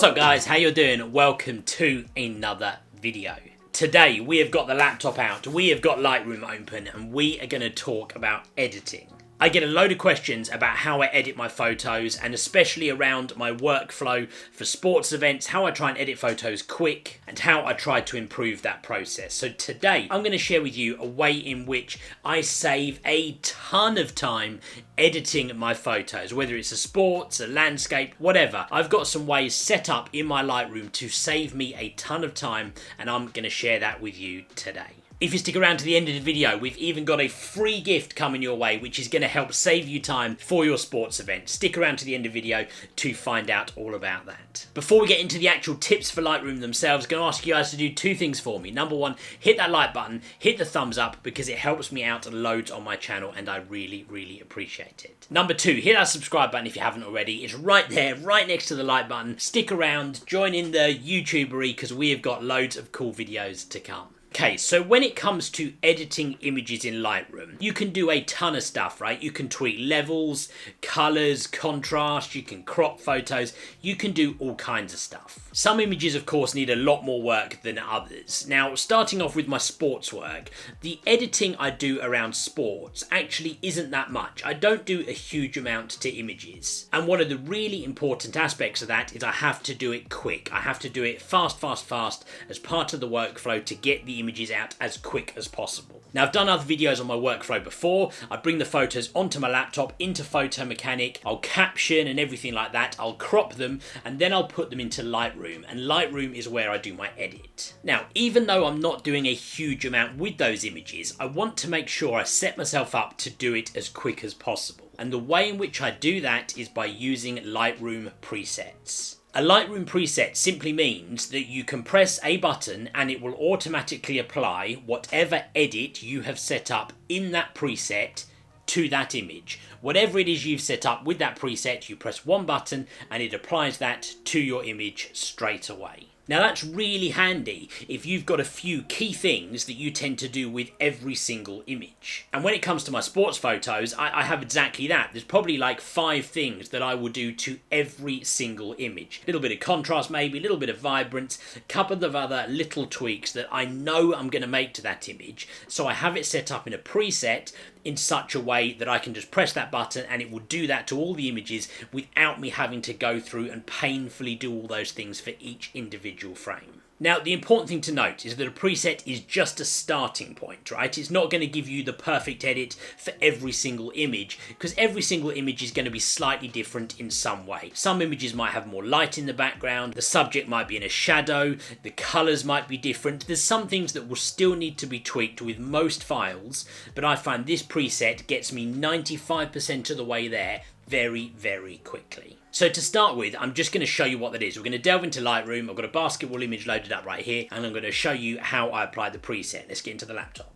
What's up guys, how you doing? Welcome to another video. Today we have got the laptop out, we have got Lightroom open, and we are going to talk about editing. I get a load of questions about how I edit my photos, and especially around my workflow for sports events, how I try and edit photos quick, and how I try to improve that process. So today I'm going to share with you a way in which I save a ton of time editing my photos, whether it's a sports, a landscape, whatever. I've got some ways set up in my Lightroom to save me a ton of time, and I'm going to share that with you today. If you stick around to the end of the video, we've even got a free gift coming your way, which is going to help save you time for your sports event. Stick around to the end of the video to find out all about that. Before we get into the actual tips for Lightroom themselves, I'm going to ask you guys to do two things for me. Number one, hit that like button, hit the thumbs up, because it helps me out loads on my channel, and I really appreciate it. Number two, hit that subscribe button if you haven't already. It's right there, right next to the like button. Stick around, join in the YouTubery, because we have got loads of cool videos to come. Okay, so when it comes to editing images in Lightroom, you can do a ton of stuff, right? You can tweak levels, colors, contrast, you can crop photos, you can do all kinds of stuff. Some images, of course, need a lot more work than others. Now, starting off with my sports work, the editing I do around sports actually isn't that much. I don't do a huge amount to images. And one of the really important aspects of that is I have to do it quick. I have to do it fast as part of the workflow to get the images out as quick as possible. Now, I've done other videos on my workflow before. I bring the photos onto my laptop into Photo Mechanic, I'll caption and everything like that, I'll crop them, and then I'll put them into Lightroom, and Lightroom is where I do my edit. Now, even though I'm not doing a huge amount with those images, I want to make sure I set myself up to do it as quick as possible. And the way in which I do that is by using Lightroom presets. A Lightroom preset simply means that you can press a button and it will automatically apply whatever edit you have set up in that preset to that image. Whatever it is you've set up with that preset, you press one button and it applies that to your image straight away. Now that's really handy if you've got a few key things that you tend to do with every single image. And when it comes to my sports photos, I have exactly that. There's probably like 5 things that I will do to every single image. A little bit of contrast maybe, a little bit of vibrance, a couple of other little tweaks that I know I'm going to make to that image. So I have it set up in a preset in such a way that I can just press that button and it will do that to all the images without me having to go through and painfully do all those things for each individual frame. Now, the important thing to note is that a preset is just a starting point, right? It's not going to give you the perfect edit for every single image, because every single image is going to be slightly different in some way. Some images might have more light in the background, the subject might be in a shadow, the colors might be different. There's some things that will still need to be tweaked with most files, but I find this preset gets me 95% of the way there very quickly. So to start with, I'm just going to show you what that is. We're going to delve into Lightroom. I've got a basketball image loaded up right here, and I'm going to show you how I apply the preset. Let's get into the laptop.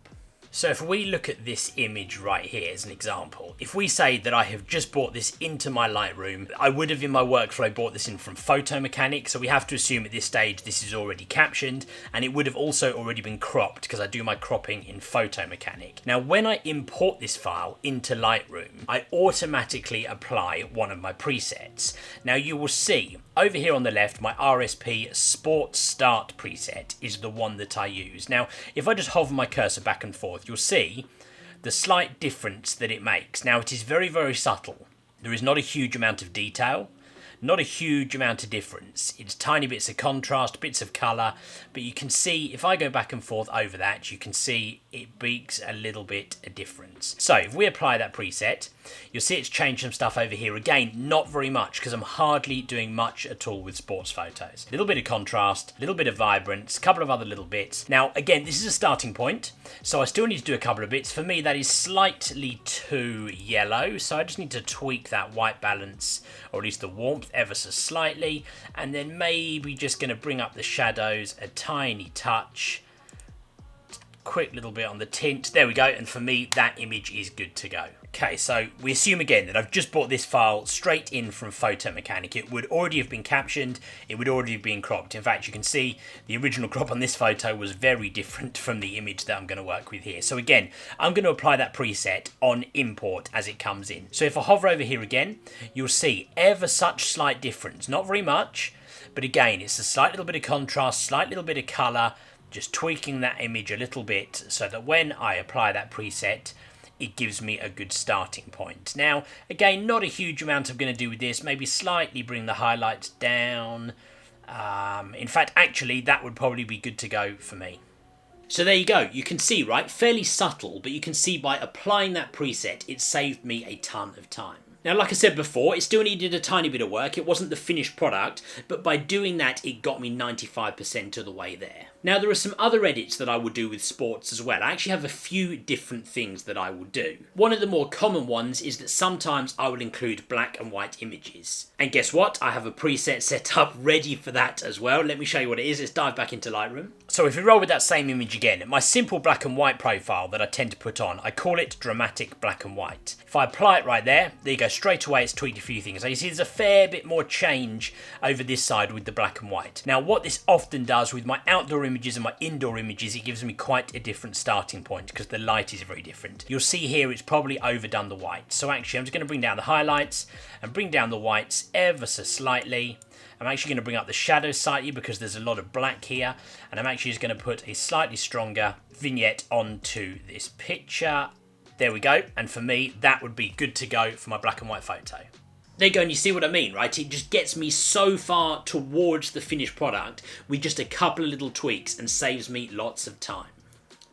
So if we look at this image right here as an example, if we say that I have just brought this into my Lightroom, I would have in my workflow brought this in from Photo Mechanic, so we have to assume at this stage this is already captioned, and it would have also already been cropped because I do my cropping in Photo Mechanic. Now when I import this file into Lightroom, I automatically apply one of my presets. Now you will see over here on the left, my RSP Sports Start preset is the one that I use. Now, if I just hover my cursor back and forth, you'll see the slight difference that it makes. Now, it is very subtle. There is not a huge amount of detail, not a huge amount of difference. It's tiny bits of contrast, bits of colour, but you can see, if I go back and forth over that, you can see it makes a little bit of difference. So if we apply that preset, you'll see it's changed some stuff over here. Again, not very much, because I'm hardly doing much at all with sports photos. A little bit of contrast, a little bit of vibrance, a couple of other little bits. Now, again, this is a starting point, so I still need to do a couple of bits. For me, that is slightly too yellow, so I just need to tweak that white balance, or at least the warmth, ever so slightly, and then maybe just going to bring up the shadows a tiny touch. Quick little bit on the tint. There we go, and for me, that image is good to go. Okay, so we assume again that I've just brought this file straight in from Photo Mechanic. It would already have been captioned, it would already have been cropped. In fact, you can see the original crop on this photo was very different from the image that I'm going to work with here. So again, I'm going to apply that preset on import as it comes in. So if I hover over here again, you'll see ever such slight difference. Not very much, But again, it's a slight little bit of contrast, slight little bit of colour, just tweaking that image a little bit so that when I apply that preset, it gives me a good starting point. Now, again, not a huge amount I'm going to do with this, maybe slightly bring the highlights down. In fact, actually, that would probably be good to go for me. So there you go. You can see, right? Fairly subtle, but you can see by applying that preset, it saved me a ton of time. Now, like I said before, it still needed a tiny bit of work. It wasn't the finished product, but by doing that, it got me 95% of the way there. Now, there are some other edits that I will do with sports as well. I actually have a few different things that I will do. One of the more common ones is that sometimes I will include black and white images. And guess what? I have a preset set up ready for that as well. Let me show you what it is. Let's dive back into Lightroom. So if we roll with that same image again, my simple black and white profile that I tend to put on, I call it dramatic black and white. If I apply it right there you go, straight away it's tweaked a few things. So you see there's a fair bit more change over this side with the black and white. Now what this often does with my outdoor images and my indoor images, it gives me quite a different starting point because the light is very different. You'll see here it's probably overdone the white. So actually I'm just going to bring down the highlights and bring down the whites ever so slightly. I'm actually going to bring up the shadows slightly because there's a lot of black here, and I'm actually just going to put a slightly stronger vignette onto this picture. There we go, and for me that would be good to go for my black and white photo. There you go, and you see what I mean, right? It just gets me so far towards the finished product with just a couple of little tweaks and saves me lots of time.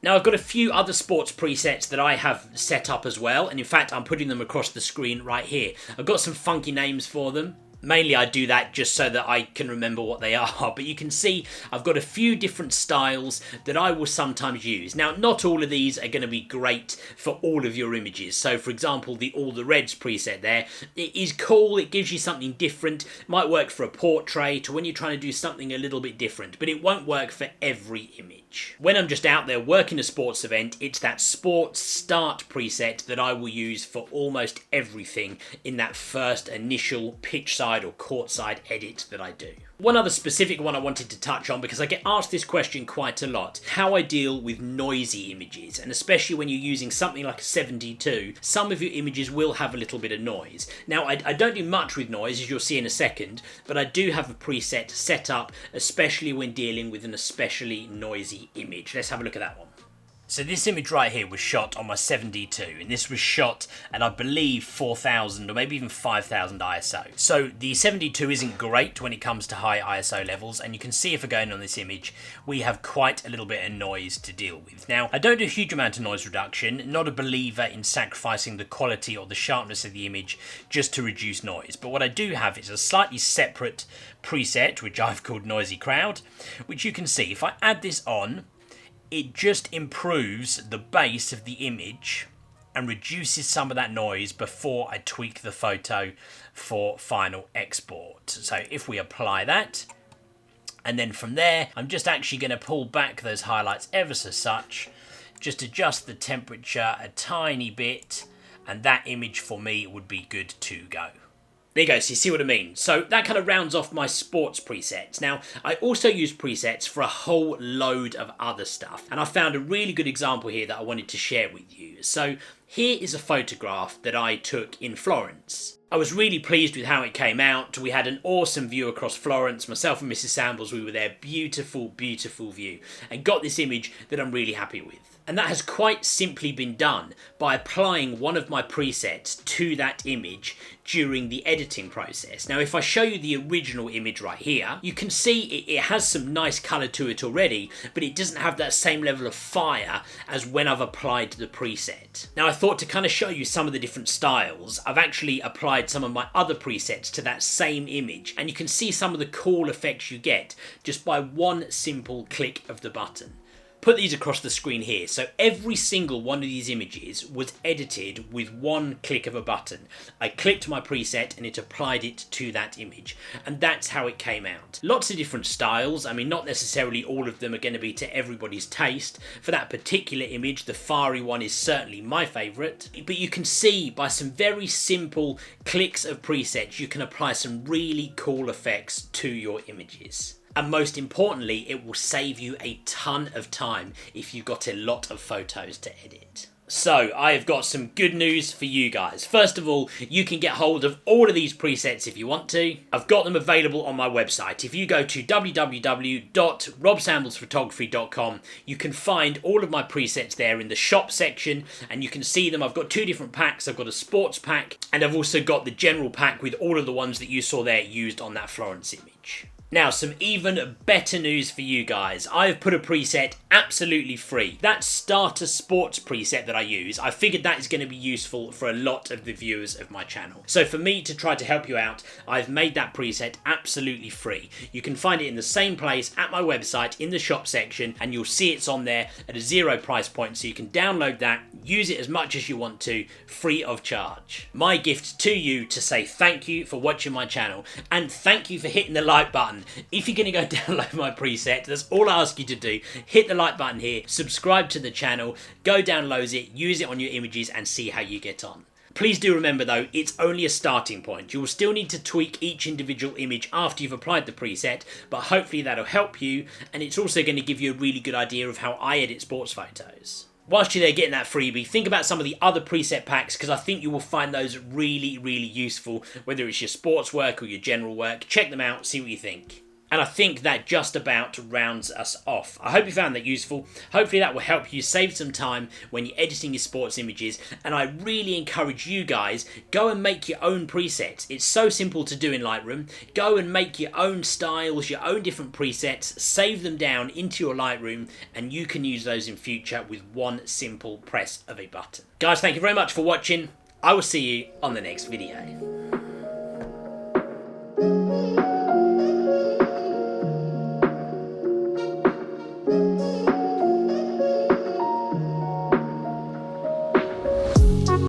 Now I've got a few other sports presets that I have set up as well, and in fact I'm putting them across the screen right here. I've got some funky names for them. Mainly I do that just so that I can remember what they are, but you can see I've got a few different styles that I will sometimes use. Now, not all of these are going to be great for all of your images. So, for example, the All the Reds preset there, it is cool, it gives you something different. It might work for a portrait or when you're trying to do something a little bit different, but it won't work for every image. When I'm just out there working a sports event, it's that sports start preset that I will use for almost everything in that first initial pitch side or courtside edit that I do. One other specific one I wanted to touch on because I get asked this question quite a lot, how I deal with noisy images, and especially when you're using something like a 72, some of your images will have a little bit of noise. Now I don't do much with noise as you'll see in a second, but I do have a preset set up especially when dealing with an especially noisy image. Let's have a look at that one. So this image right here was shot on my 7D2, and this was shot at I believe 4000 or maybe even 5000 ISO. So the 7D2 isn't great when it comes to high ISO levels, and you can see if we're going on this image, we have quite a little bit of noise to deal with. Now, I don't do a huge amount of noise reduction, not a believer in sacrificing the quality or the sharpness of the image just to reduce noise, but what I do have is a slightly separate preset, which I've called Noisy Crowd, which you can see if I add this on, it just improves the bass of the image and reduces some of that noise before I tweak the photo for final export. So if we apply that, and then from there, I'm just actually going to pull back those highlights ever so such, just adjust the temperature a tiny bit, and that image for me would be good to go. There you go, so you see what I mean. So that kind of rounds off my sports presets. Now, I also use presets for a whole load of other stuff. And I found a really good example here that I wanted to share with you. So here is a photograph that I took in Florence. I was really pleased with how it came out. We had an awesome view across Florence. Myself and Mrs. Sambles, we were there. Beautiful, beautiful view. And got this image that I'm really happy with. And that has quite simply been done by applying one of my presets to that image during the editing process. Now, if I show you the original image right here, you can see it has some nice colour to it already, but it doesn't have that same level of fire as when I've applied the preset. Now, I thought to kind of show you some of the different styles, I've actually applied some of my other presets to that same image, and you can see some of the cool effects you get just by one simple click of the button. Put these across the screen here. So every single one of these images was edited with one click of a button. I clicked my preset and it applied it to that image. And that's how it came out. Lots of different styles. I mean, not necessarily all of them are going to be to everybody's taste. For that particular image, the fiery one is certainly my favourite. But you can see by some very simple clicks of presets, you can apply some really cool effects to your images. And most importantly, it will save you a ton of time if you've got a lot of photos to edit. So, I have got some good news for you guys. First of all, you can get hold of all of these presets if you want to. I've got them available on my website. If you go to www.robsamblesphotography.com, you can find all of my presets there in the shop section, and you can see them. I've got two different packs. I've got a sports pack, and I've also got the general pack with all of the ones that you saw there used on that Florence image. Now, some even better news for you guys. I've put a preset absolutely free. That starter sports preset that I use, I figured that is going to be useful for a lot of the viewers of my channel. So for me to try to help you out, I've made that preset absolutely free. You can find it in the same place at my website in the shop section, and you'll see it's on there at a zero price point, so you can download that, use it as much as you want to, free of charge. My gift to you to say thank you for watching my channel, and thank you for hitting the like button. If you're going to go download my preset, that's all I ask you to do. Hit the like button here, subscribe to the channel, go download it, use it on your images, and see how you get on. Please do remember though, it's only a starting point. You will still need to tweak each individual image after you've applied the preset, but hopefully that'll help you, and it's also going to give you a really good idea of how I edit sports photos. Whilst you're there getting that freebie, think about some of the other preset packs, because I think you will find those really, really useful, whether it's your sports work or your general work. Check them out, see what you think. And I think that just about rounds us off. I hope you found that useful. Hopefully that will help you save some time when you're editing your sports images. And I really encourage you guys, go and make your own presets. It's so simple to do in Lightroom. Go and make your own styles, your own different presets, save them down into your Lightroom, and you can use those in future with one simple press of a button. Guys, thank you very much for watching. I will see you on the next video.